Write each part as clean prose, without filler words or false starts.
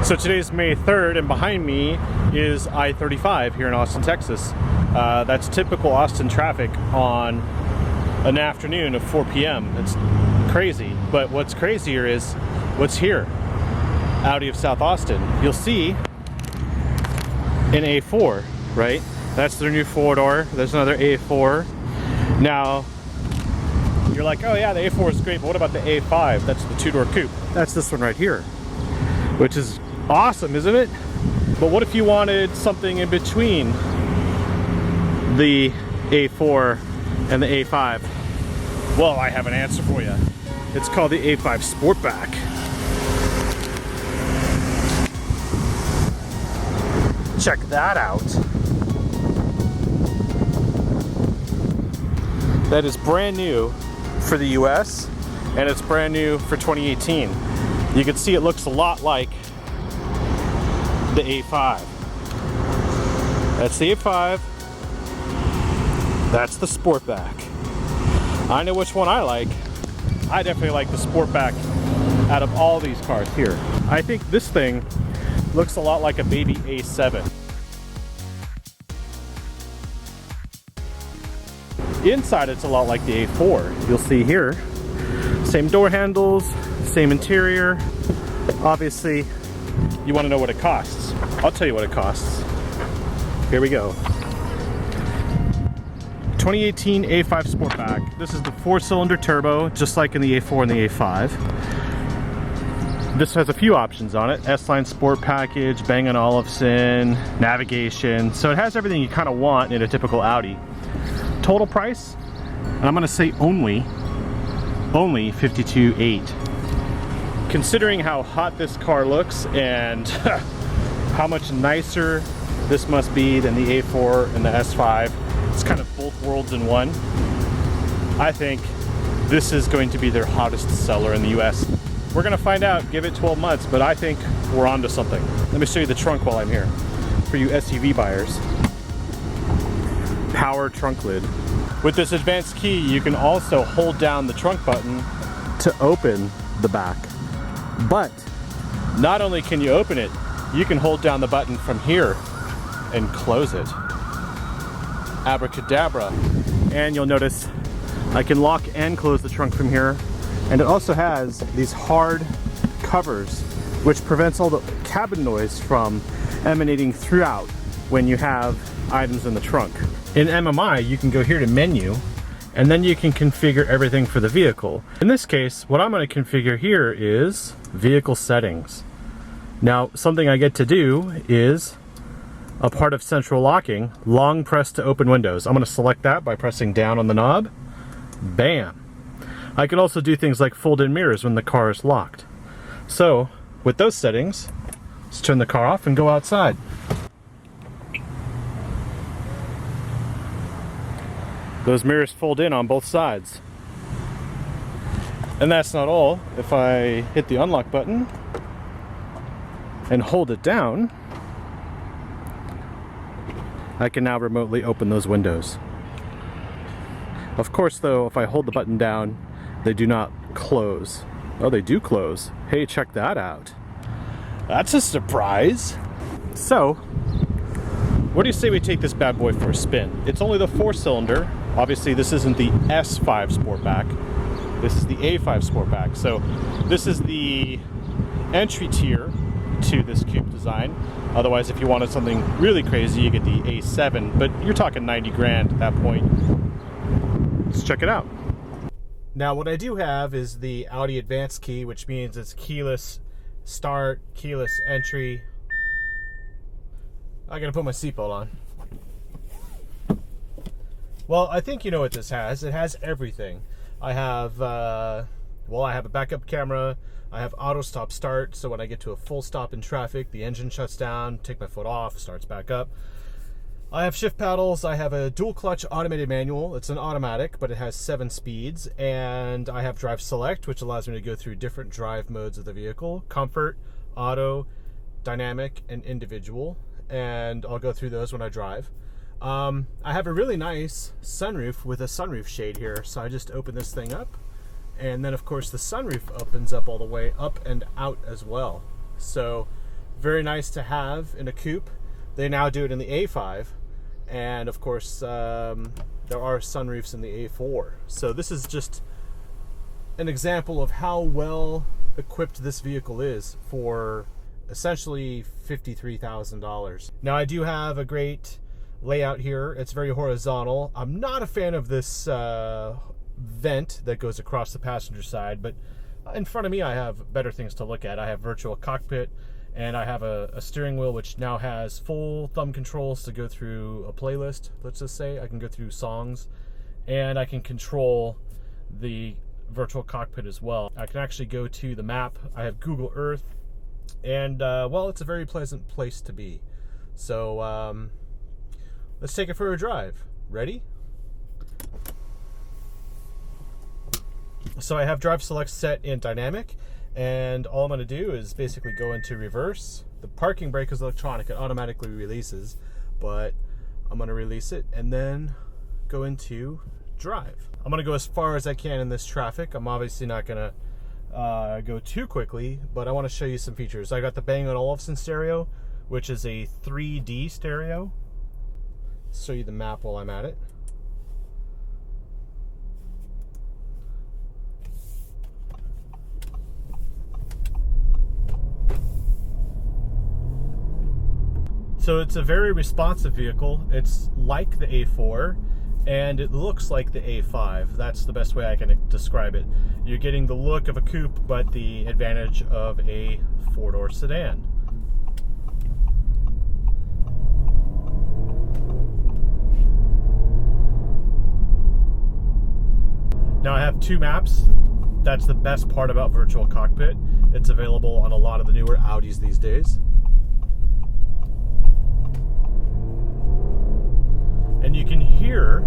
So today's May 3rd, and behind me is I-35 here in Austin, Texas. That's typical Austin traffic on an afternoon of 4 p.m. It's crazy, but what's crazier is what's here. Audi of South Austin. You'll see an A4, right? That's their new four-door. There's another A4. Now, you're like, oh yeah, the A4 is great, but what about the A5? That's the two-door coupe. That's this one right here, which is awesome, isn't it? But what if you wanted something in between the A4 and the A5? Well, I have an answer for you. It's called the A5 Sportback. Check that out. That is brand new for the US, and it's brand new for 2018. You can see it looks a lot like the A5. That's the A5. That's the Sportback. I know which one I like. I definitely like the Sportback out of all these cars here. I think this thing looks a lot like a baby A7. Inside it's a lot like the A4. You'll see here, same door handles, same interior. Obviously, you want to know what it costs. I'll tell you what it costs. Here we go. 2018 A5 Sportback. This is the 4-cylinder turbo, just like in the A4 and the A5. This has a few options on it. S-Line Sport Package, Bang & Olufsen, navigation. So it has everything you kind of want in a typical Audi. Total price, and I'm going to say only $52,800. Considering how hot this car looks and how much nicer this must be than the A4 and the S5, it's kind of both worlds in one. I think this is going to be their hottest seller in the US. We're going to find out, give it 12 months, but I think we're onto something. Let me show you the trunk while I'm here for you SUV buyers. Power trunk lid. With this advanced key, you can also hold down the trunk button to open the back. But not only can you open it, you can hold down the button from here and close it. Abracadabra. And you'll notice I can lock and close the trunk from here. And it also has these hard covers, which prevents all the cabin noise from emanating throughout when you have items in the trunk. In MMI, you can go here to menu, and then you can configure everything for the vehicle. In this case, what I'm going to configure here is vehicle settings. Now, something I get to do is a part of central locking, long press to open windows. I'm going to select that by pressing down on the knob. Bam! I can also do things like fold in mirrors when the car is locked. So, with those settings, let's turn the car off and go outside. Those mirrors fold in on both sides. And that's not all. If I hit the unlock button and hold it down, I can now remotely open those windows. Of course though, if I hold the button down, they do not close. Oh, they do close. Hey, check that out. That's a surprise. So, what do you say we take this bad boy for a spin? It's only the 4-cylinder. Obviously, this isn't the S5 Sportback. This is the A5 Sportback. So this is the entry tier to this coupe design. Otherwise, if you wanted something really crazy, you get the A7, but you're talking 90 grand at that point. Let's check it out. Now, what I do have is the Audi Advanced Key, which means it's keyless start, keyless entry. I gotta put my seatbelt on. Well, I think you know what this has. It has everything. I have, I have a backup camera. I have auto stop start, so when I get to a full stop in traffic, the engine shuts down, take my foot off, starts back up. I have shift paddles. I have a dual clutch automated manual. It's an automatic, but it has 7 speeds. And I have drive select, which allows me to go through different drive modes of the vehicle: comfort, auto, dynamic, and individual. And I'll go through those when I drive. I have a really nice sunroof with a sunroof shade here, so I just open this thing up, and then of course the sunroof opens up all the way up and out as well. So Very nice to have in a coupe. They now do it in the A5, and of course there are sunroofs in the A4. So this is just an example of how well equipped this vehicle is for essentially $53,000. Now I do have a great layout here. It's very horizontal. I'm not a fan of this vent that goes across the passenger side, but in front of me I have better things to look at. I have virtual cockpit, and I have a steering wheel which now has full thumb controls to go through a playlist. Let's just say I can go through songs, and I can control the virtual cockpit as well. I can actually go to the map. I have Google Earth, and well, it's a very pleasant place to be. So let's take it for a drive. Ready? So I have drive select set in dynamic, and all I'm going to do is basically go into reverse. The parking brake is electronic, it automatically releases, but I'm going to release it and then go into drive. I'm going to go as far as I can in this traffic. I'm obviously not going to go too quickly, but I want to show you some features. I got the Bang & Olufsen Stereo, which is a 3D stereo. Show you the map while I'm at it. So it's a very responsive vehicle. It's like the A4, and it looks like the A5. That's the best way I can describe it. You're getting the look of a coupe, but the advantage of a four-door sedan. Now I have two maps. That's the best part about virtual cockpit. It's available on a lot of the newer Audis these days. And you can hear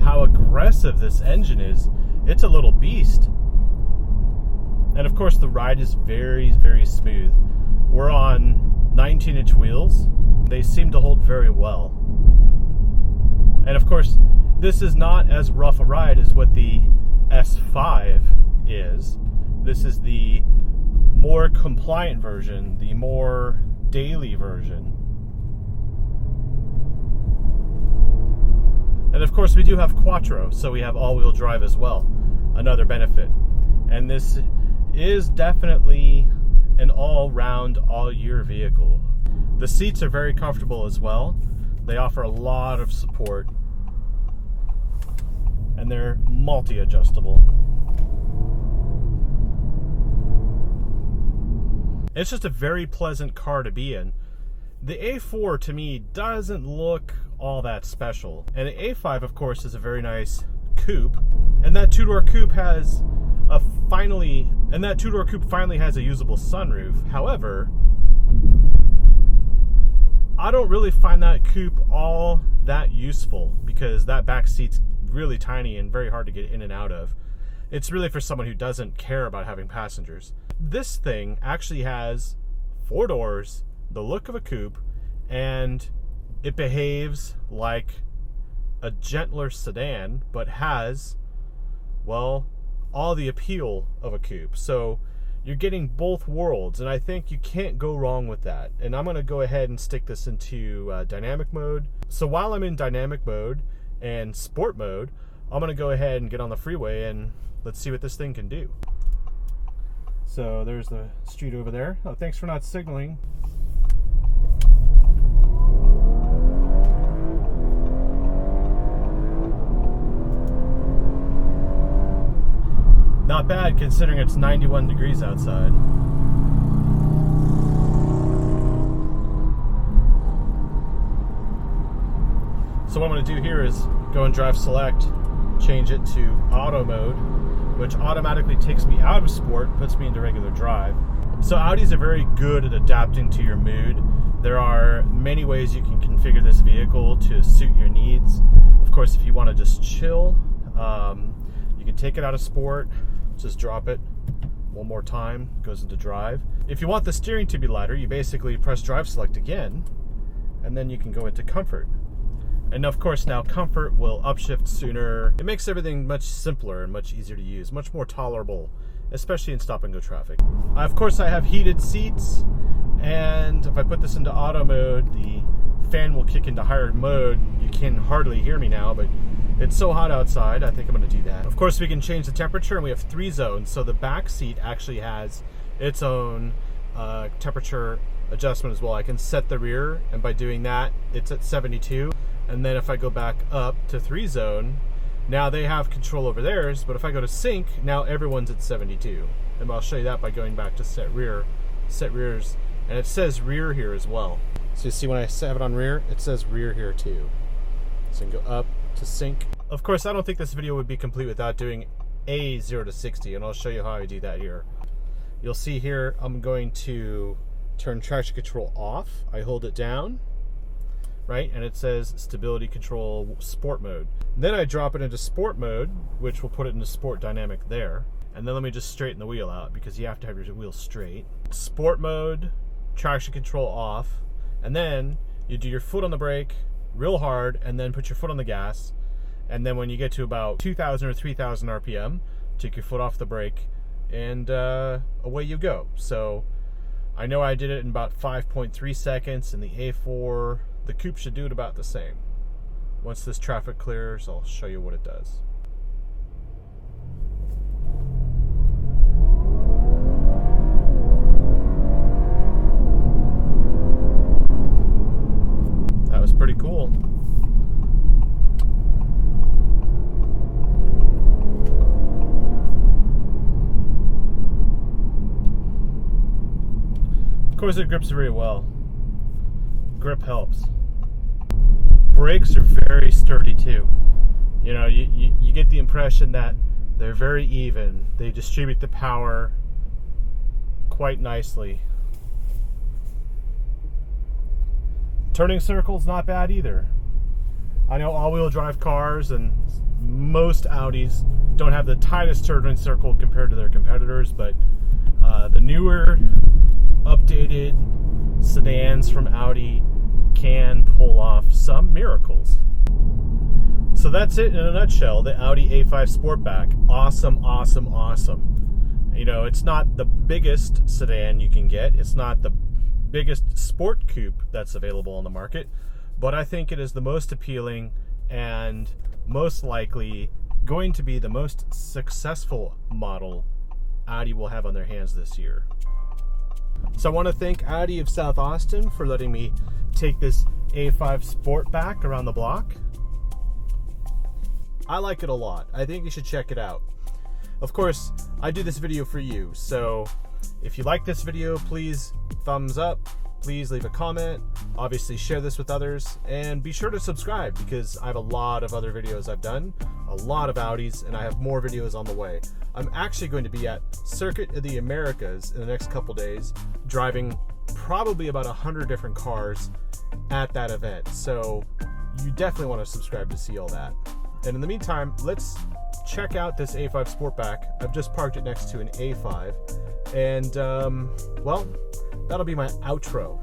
how aggressive this engine is. It's a little beast. And of course the ride is very, very smooth. We're on 19-inch wheels. They seem to hold very well. And of course, this is not as rough a ride as what the S5 is. This is the more compliant version, the more daily version. And of course we do have Quattro, so we have all-wheel drive as well, another benefit. And this is definitely an all-round, all-year vehicle. The seats are very comfortable as well. They offer a lot of support, and they're multi-adjustable. It's just a very pleasant car to be in. The A4 to me doesn't look all that special, and the A5 of course is a very nice coupe, and that two-door coupe finally has a usable sunroof. However, I don't really find that coupe all that useful because that back seat's really tiny and very hard to get in and out of. It's really for someone who doesn't care about having passengers. This thing actually has four doors, the look of a coupe, and it behaves like a gentler sedan, but has, well, all the appeal of a coupe. So you're getting both worlds, and I think you can't go wrong with that. And I'm going to go ahead and stick this into dynamic mode. So while I'm in dynamic mode and sport mode, I'm going to go ahead and get on the freeway and let's see what this thing can do. So there's the street over there. Oh, thanks for not signaling. Not bad considering it's 91 degrees outside. So what I'm going to do here is go and drive select, change it to auto mode, which automatically takes me out of sport, puts me into regular drive. So Audis are very good at adapting to your mood. There are many ways you can configure this vehicle to suit your needs. Of course, if you want to just chill, you can take it out of sport, just drop it one more time, goes into drive. If you want the steering to be lighter, you basically press drive select again, and then you can go into comfort. And of course now comfort will upshift sooner. It makes everything much simpler and much easier to use, much more tolerable, especially in stop and go traffic. Of course I have heated seats, And if I put this into auto mode, the fan will kick into higher mode. You can hardly hear me now, but it's so hot outside, I think I'm going to do that. Of course, we can change the temperature, and we have 3 zones. So the back seat actually has its own temperature adjustment as well. I can set the rear, and by doing that, it's at 72. And then if I go back up to 3 zone, now they have control over theirs, but if I go to sync, now everyone's at 72. And I'll show you that by going back to set rears, and it says rear here as well. So you see when I have it on rear, it says rear here too. So you can go up to sync. Of course, I don't think this video would be complete without doing a 0 to 60, and I'll show you how I do that here. You'll see here, I'm going to turn traction control off. I hold it down, right? And it says stability control sport mode. Then I drop it into sport mode, which will put it into sport dynamic there. And then let me just straighten the wheel out, because you have to have your wheel straight. Sport mode, traction control off, and then you do your foot on the brake real hard, and then put your foot on the gas. And then when you get to about 2,000 or 3,000 RPM, take your foot off the brake, and away you go. So I know I did it in about 5.3 seconds, and the A4, the coupe should do it about the same. Once this traffic clears, I'll show you what it does. That was pretty cool. Of course, it grips very well. Grip helps. Brakes are very sturdy too. You know, you get the impression that they're very even. They distribute the power quite nicely. Turning circle's not bad either. I know all-wheel drive cars and most Audis don't have the tightest turning circle compared to their competitors, but the newer, updated sedans from Audi can pull off some miracles. So that's it in a nutshell, the Audi A5 Sportback. Awesome, awesome, awesome. You know, it's not the biggest sedan you can get. It's not the biggest sport coupe that's available on the market, but I think it is the most appealing and most likely going to be the most successful model Audi will have on their hands this year. So I want to thank Audi of South Austin for letting me take this A5 Sportback around the block. I like it a lot. I think you should check it out. Of course, I do this video for you, so if you like this video, please thumbs up, please leave a comment, obviously share this with others, and be sure to subscribe, because I have a lot of other videos I've done, a lot of Audis, and I have more videos on the way. I'm actually going to be at Circuit of the Americas in the next couple days, driving probably about 100 different cars at that event, so you definitely want to subscribe to see all that. And in the meantime, let's check out this A5 Sportback. I've just parked it next to an A5, and well, that'll be my outro.